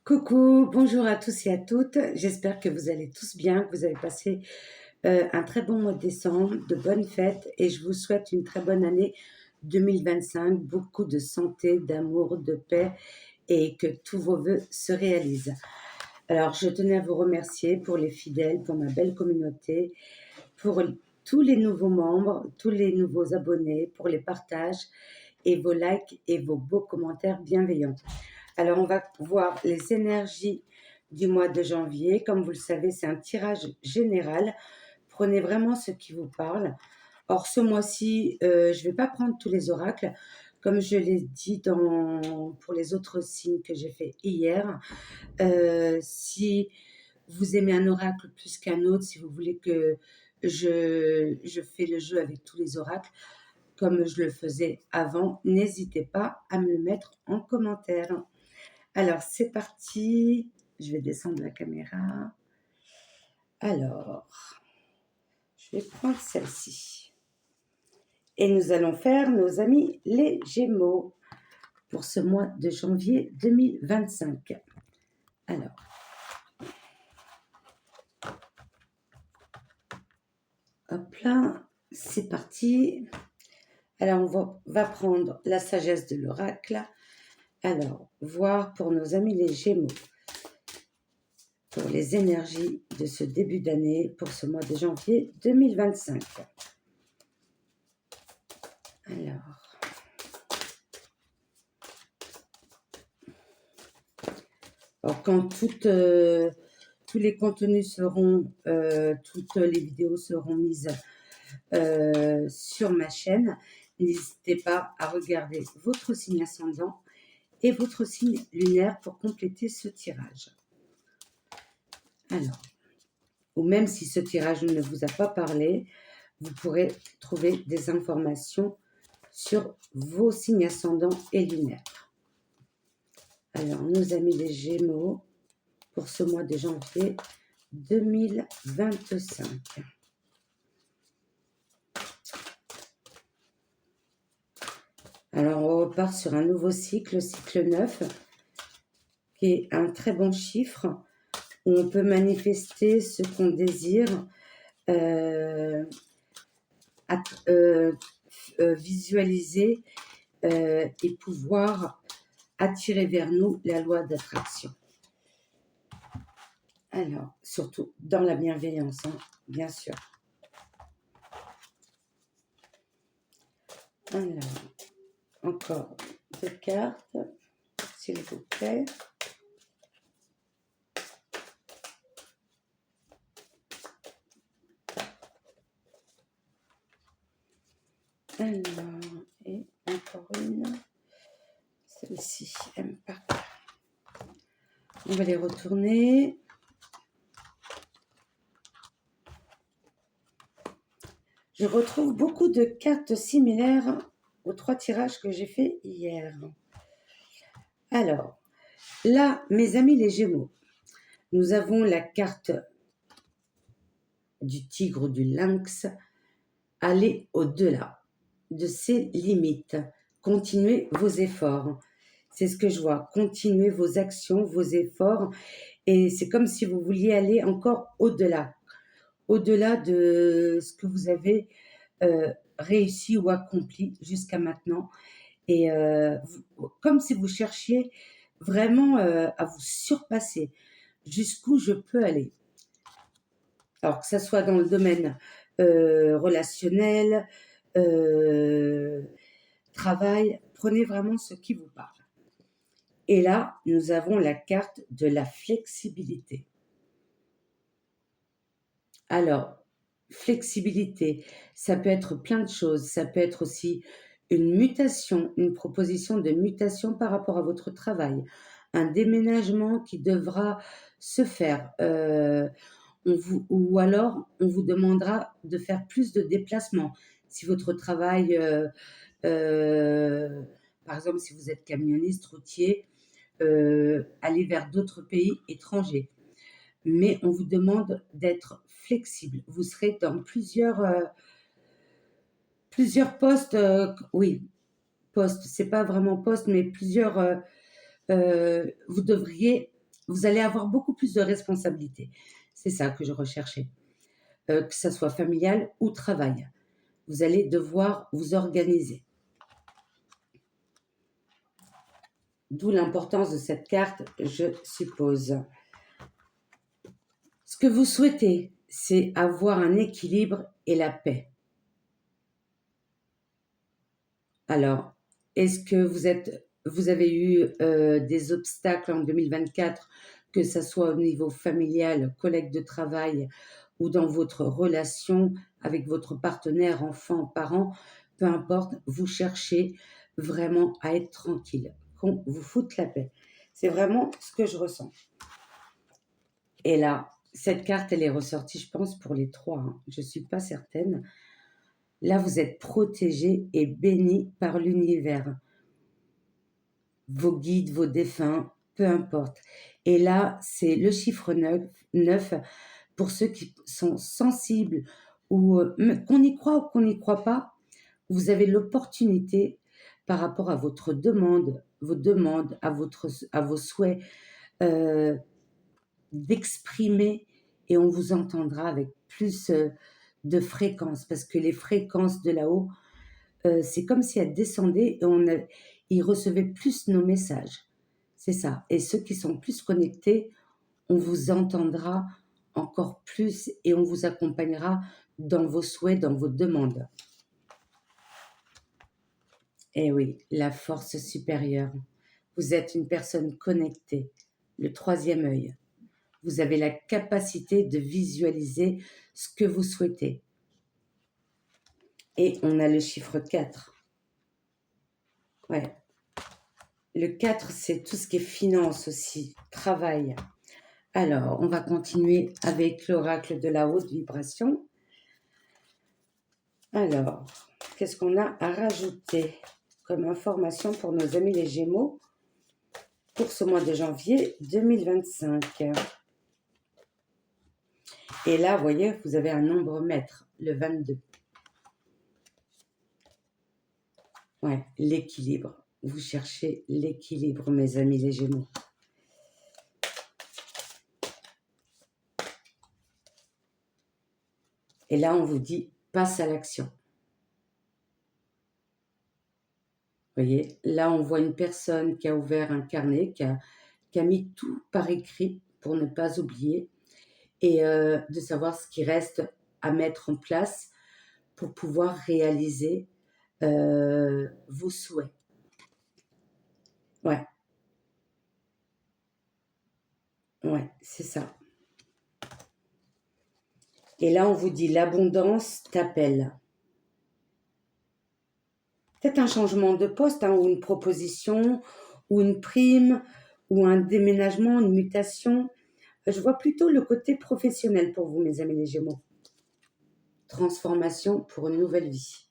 Coucou, bonjour à tous et à toutes. J'espère que vous allez tous bien, que vous avez passé un très bon mois de décembre, de bonnes fêtes et je vous souhaite une très bonne année 2025, beaucoup de santé, d'amour, de paix et que tous vos vœux se réalisent. Alors, je tenais à vous remercier pour les fidèles, pour ma belle communauté, pour tous les nouveaux membres, tous les nouveaux abonnés, pour les partages et vos likes et vos beaux commentaires bienveillants. Alors, on va voir les énergies du mois de janvier. Comme vous le savez, c'est un tirage général. Prenez vraiment ce qui vous parle. Or, ce mois-ci, je ne vais pas prendre tous les oracles. Comme je l'ai dit pour les autres signes que j'ai fait hier, si vous aimez un oracle plus qu'un autre, si vous voulez que je fais le jeu avec tous les oracles, comme je le faisais avant, n'hésitez pas à me le mettre en commentaire. Alors, c'est parti. Je vais descendre la caméra. Alors, je vais prendre celle-ci. Et nous allons faire nos amis les Gémeaux pour ce mois de janvier 2025. Alors, hop là, c'est parti. Alors, on va prendre la sagesse de l'oracle. Alors, voir pour nos amis les Gémeaux, pour les énergies de ce début d'année, pour ce mois de janvier 2025. Alors quand tous les contenus seront, toutes les vidéos seront mises sur ma chaîne, n'hésitez pas à regarder votre signe ascendant et votre signe lunaire pour compléter ce tirage. Alors, ou même si ce tirage ne vous a pas parlé, vous pourrez trouver des informations sur vos signes ascendants et lunaires. Alors, nos amis les Gémeaux, pour ce mois de janvier 2025. Alors, on repart sur un nouveau cycle, cycle 9, qui est un très bon chiffre, où on peut manifester ce qu'on désire, visualiser et pouvoir attirer vers nous la loi d'attraction. Alors, surtout dans la bienveillance, hein, bien sûr. Alors, encore 2 cartes, s'il vous plaît. Alors, et encore une. Celle-ci, elle me parle. On va les retourner. Je retrouve beaucoup de cartes similaires aux 3 tirages que j'ai fait hier. Alors, là, mes amis les Gémeaux, nous avons la carte du tigre ou du lynx. Allez au-delà de ses limites. Continuez vos efforts. C'est ce que je vois. Continuez vos actions, vos efforts. Et c'est comme si vous vouliez aller encore au-delà. Au-delà de ce que vous avez réussi ou accompli jusqu'à maintenant. Et comme si vous cherchiez vraiment à vous surpasser. Jusqu'où je peux aller. Alors que ça soit dans le domaine relationnel, travail, prenez vraiment ce qui vous parle. Et là, nous avons la carte de la flexibilité. Alors, flexibilité, ça peut être plein de choses. Ça peut être aussi une mutation, une proposition de mutation par rapport à votre travail, un déménagement qui devra se faire. Ou alors, on vous demandera de faire plus de déplacements. Si votre travail, par exemple, si vous êtes camionniste, routier, aller vers d'autres pays étrangers. Mais on vous demande d'être flexible. Vous serez dans plusieurs postes, oui, postes, c'est pas vraiment poste, mais plusieurs, vous devriez vous allez avoir beaucoup plus de responsabilités. C'est ça que je recherchais, que ça soit familial ou travail. Vous allez devoir vous organiser. D'où l'importance de cette carte, je suppose. Ce que vous souhaitez, c'est avoir un équilibre et la paix. Alors, est-ce que vous avez eu des obstacles en 2024, que ce soit au niveau familial, collègue de travail ou dans votre relation avec votre partenaire, enfant, parent, peu importe, vous cherchez vraiment à être tranquille, qu'on vous foute la paix. C'est vraiment ce que je ressens. Et là, cette carte, elle est ressortie, je pense, pour les trois, hein. Je ne suis pas certaine. Là, vous êtes protégé et béni par l'univers. Vos guides, vos défunts, peu importe. Et là, c'est le chiffre 9 pour ceux qui sont sensibles ou qu'on y croit ou qu'on n'y croit pas. Vous avez l'opportunité par rapport à votre demande, vos demandes, à vos souhaits, d'exprimer et on vous entendra avec plus de fréquences parce que les fréquences de là-haut, c'est comme si elles descendaient et ils recevaient plus nos messages. C'est ça. Et ceux qui sont plus connectés, on vous entendra encore plus et on vous accompagnera dans vos souhaits, dans vos demandes. Eh oui, la force supérieure. Vous êtes une personne connectée, le troisième œil. Vous avez la capacité de visualiser ce que vous souhaitez. Et on a le chiffre 4. Ouais. Le 4, c'est tout ce qui est finance aussi, travail. Alors, on va continuer avec l'oracle de la haute vibration. Alors, qu'est-ce qu'on a à rajouter comme information pour nos amis les Gémeaux pour ce mois de janvier 2025? Et là, vous voyez, vous avez un nombre maître, le 22. Ouais, l'équilibre. Vous cherchez l'équilibre, mes amis les Gémeaux. Et là, on vous dit, passe à l'action. Vous voyez, là, on voit une personne qui a ouvert un carnet, qui a mis tout par écrit pour ne pas oublier et de savoir ce qui reste à mettre en place pour pouvoir réaliser vos souhaits. Ouais. Ouais, c'est ça. Et là, on vous dit, l'abondance t'appelle. Peut-être un changement de poste, hein, ou une proposition, ou une prime, ou un déménagement, une mutation. Je vois plutôt le côté professionnel pour vous, mes amis les Gémeaux. Transformation pour une nouvelle vie.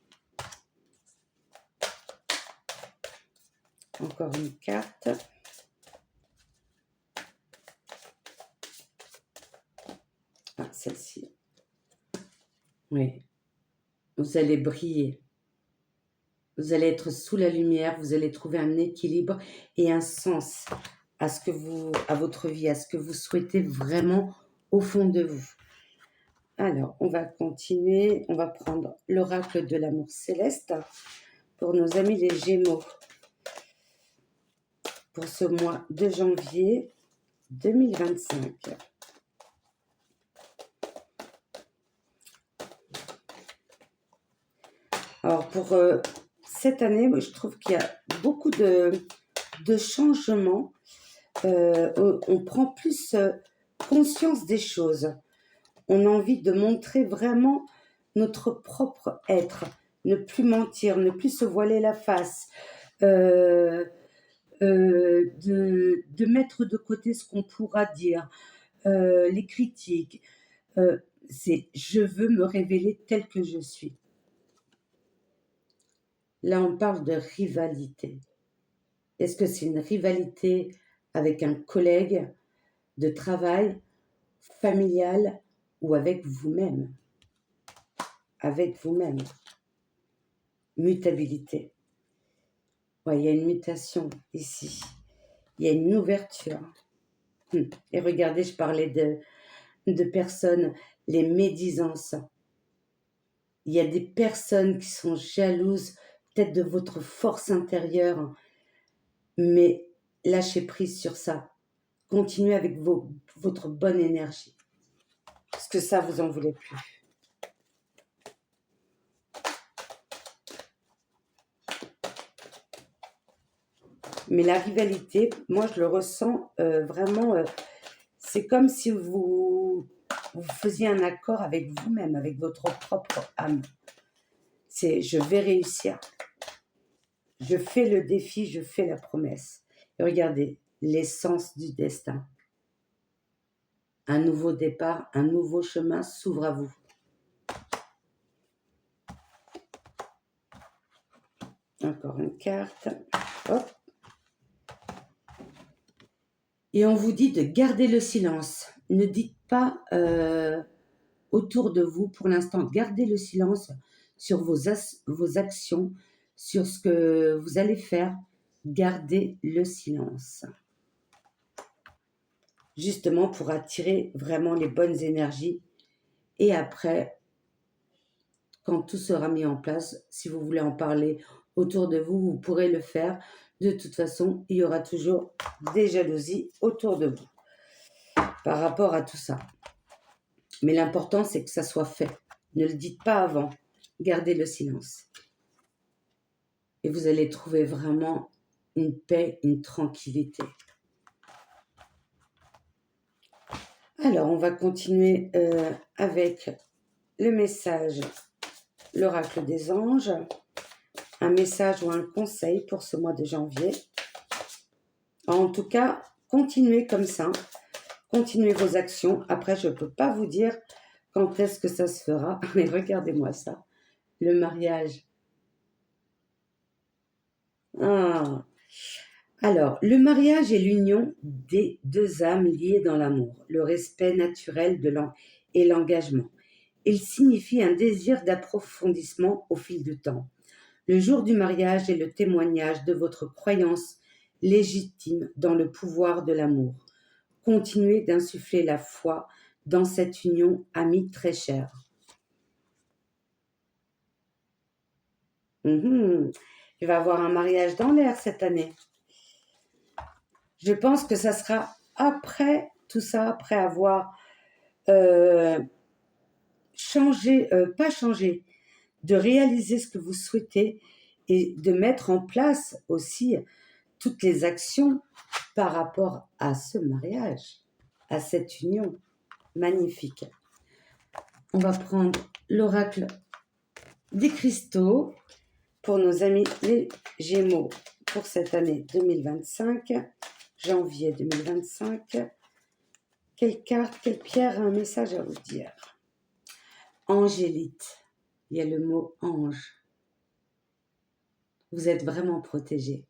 Encore une carte. Ah, celle-ci. Oui. Vous allez briller. Vous allez être sous la lumière. Vous allez trouver un équilibre et un sens à votre vie, à ce que vous souhaitez vraiment au fond de vous. Alors, on va continuer. On va prendre l'oracle de l'amour céleste pour nos amis les Gémeaux. Pour ce mois de janvier 2025. Alors, pour cette année, moi, je trouve qu'il y a beaucoup de changements. On prend plus conscience des choses. On a envie de montrer vraiment notre propre être. Ne plus mentir, ne plus se voiler la face. De mettre de côté ce qu'on pourra dire. Les critiques. C'est « je veux me révéler tel que je suis ». Là, on parle de rivalité. Est-ce que c'est une rivalité avec un collègue de travail, familial ou avec vous-même? Avec vous-même. Mutabilité. Ouais, il y a une mutation ici. Il y a une ouverture. Et regardez, je parlais de personnes, les médisances. Il y a des personnes qui sont jalouses, peut-être de votre force intérieure, mais lâchez prise sur ça. Continuez avec votre bonne énergie. Parce que ça, vous en voulez plus. Mais la rivalité, moi, je le ressens vraiment. C'est comme si vous faisiez un accord avec vous-même, avec votre propre âme. C'est je vais réussir. Je fais le défi, je fais la promesse. Et regardez, l'essence du destin. Un nouveau départ, un nouveau chemin s'ouvre à vous. Encore une carte. Hop. Et on vous dit de garder le silence. Ne dites pas autour de vous, pour l'instant, gardez le silence sur vos actions, sur ce que vous allez faire. Gardez le silence. Justement pour attirer vraiment les bonnes énergies. Et après, quand tout sera mis en place, si vous voulez en parler autour de vous, vous pourrez le faire. De toute façon, il y aura toujours des jalousies autour de vous par rapport à tout ça. Mais l'important, c'est que ça soit fait. Ne le dites pas avant. Gardez le silence. Et vous allez trouver vraiment une paix, une tranquillité. Alors, on va continuer avec le message, l'oracle des anges. Un message ou un conseil pour ce mois de janvier. En tout cas, continuez comme ça. Continuez vos actions. Après, je ne peux pas vous dire quand est-ce que ça se fera. Mais regardez-moi ça. Le mariage. Ah. Alors, le mariage est l'union des deux âmes liées dans l'amour, le respect naturel et l'engagement. Il signifie un désir d'approfondissement au fil du temps. Le jour du mariage est le témoignage de votre croyance légitime dans le pouvoir de l'amour. Continuez d'insuffler la foi dans cette union amie très chère. Il va y avoir un mariage dans l'air cette année. Je pense que ça sera après tout ça, après avoir changé, pas changé, de réaliser ce que vous souhaitez et de mettre en place aussi toutes les actions par rapport à ce mariage, à cette union magnifique. On va prendre l'oracle des cristaux pour nos amis les Gémeaux pour cette année 2025, janvier 2025. Quelle carte, quelle pierre a un message à vous dire? Angélite, il y a le mot ange. Vous êtes vraiment protégé.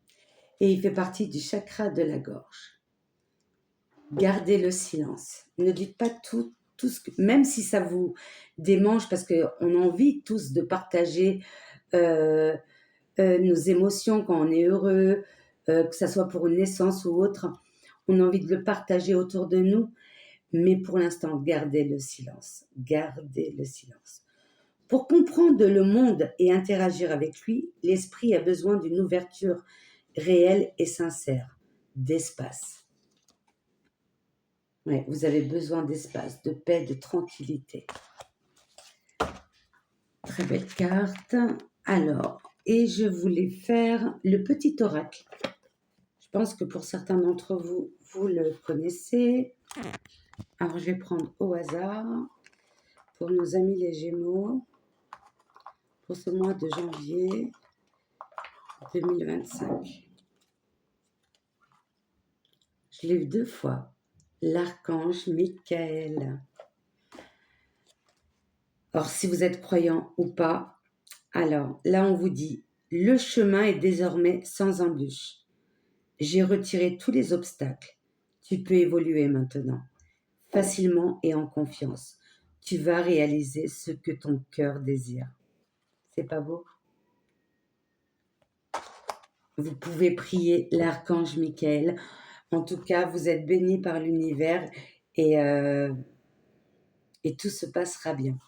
Et il fait partie du chakra de la gorge. Gardez le silence. Ne dites pas tout ce que... Même si ça vous démange, parce qu'on a envie tous de partager nos émotions quand on est heureux, que ce soit pour une naissance ou autre. On a envie de le partager autour de nous. Mais pour l'instant, gardez le silence. Gardez le silence. Pour comprendre le monde et interagir avec lui, l'esprit a besoin d'une ouverture réelle et sincère, d'espace. Ouais, vous avez besoin d'espace, de paix, de tranquillité. Très belle carte. Alors, et je voulais faire le petit oracle. Je pense que pour certains d'entre vous, vous le connaissez. Alors, je vais prendre au hasard pour nos amis les Gémeaux pour ce mois de janvier 2025. Je l'ai vu 2 fois. L'archange Michael. Alors, si vous êtes croyant ou pas, alors là, on vous dit, le chemin est désormais sans embûche. J'ai retiré tous les obstacles. Tu peux évoluer maintenant, facilement et en confiance. Tu vas réaliser ce que ton cœur désire. C'est pas beau? Vous pouvez prier l'archange Michael. En tout cas, vous êtes bénis par l'univers et, euh, et tout se passera bien.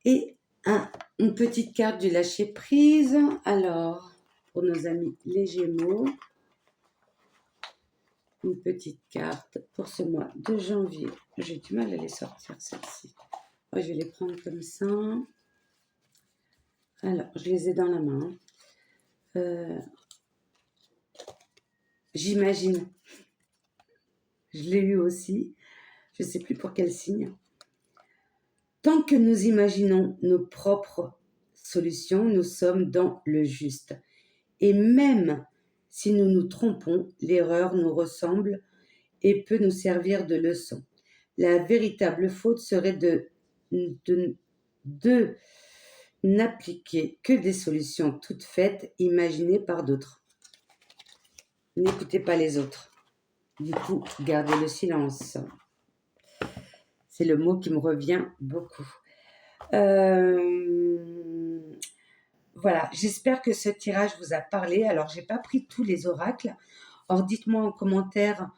Et une petite carte du lâcher prise. Alors, pour nos amis les Gémeaux, une petite carte pour ce mois de janvier. J'ai du mal à les sortir, celles-ci. Je vais les prendre comme ça. Alors, je les ai dans la main. J'imagine. Je l'ai eu aussi. Je ne sais plus pour quel signe. Tant que nous imaginons nos propres solutions, nous sommes dans le juste. Et même si nous nous trompons, l'erreur nous ressemble et peut nous servir de leçon. La véritable faute serait de n'appliquer que des solutions toutes faites, imaginées par d'autres. N'écoutez pas les autres. Du coup, gardez le silence. C'est le mot qui me revient beaucoup. Voilà, j'espère que ce tirage vous a parlé. Alors, j'ai pas pris tous les oracles. Or, dites-moi en commentaire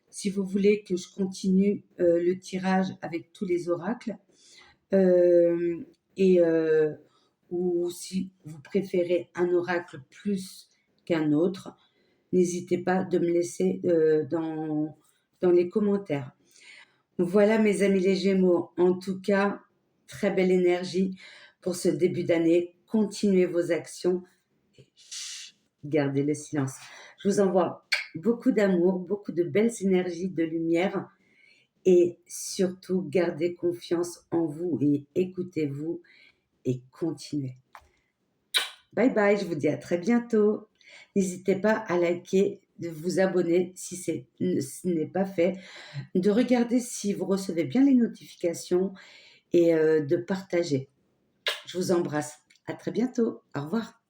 si vous voulez que je continue le tirage avec tous les oracles ou si vous préférez un oracle plus qu'un autre. N'hésitez pas de me laisser dans les commentaires. Voilà mes amis les Gémeaux, en tout cas, très belle énergie pour ce début d'année. Continuez vos actions et gardez le silence. Je vous envoie beaucoup d'amour, beaucoup de belles énergies, de lumière et surtout gardez confiance en vous et écoutez-vous et continuez. Bye bye, je vous dis à très bientôt. N'hésitez pas à liker, de vous abonner si ce n'est pas fait, de regarder si vous recevez bien les notifications et de partager. Je vous embrasse. À très bientôt. Au revoir.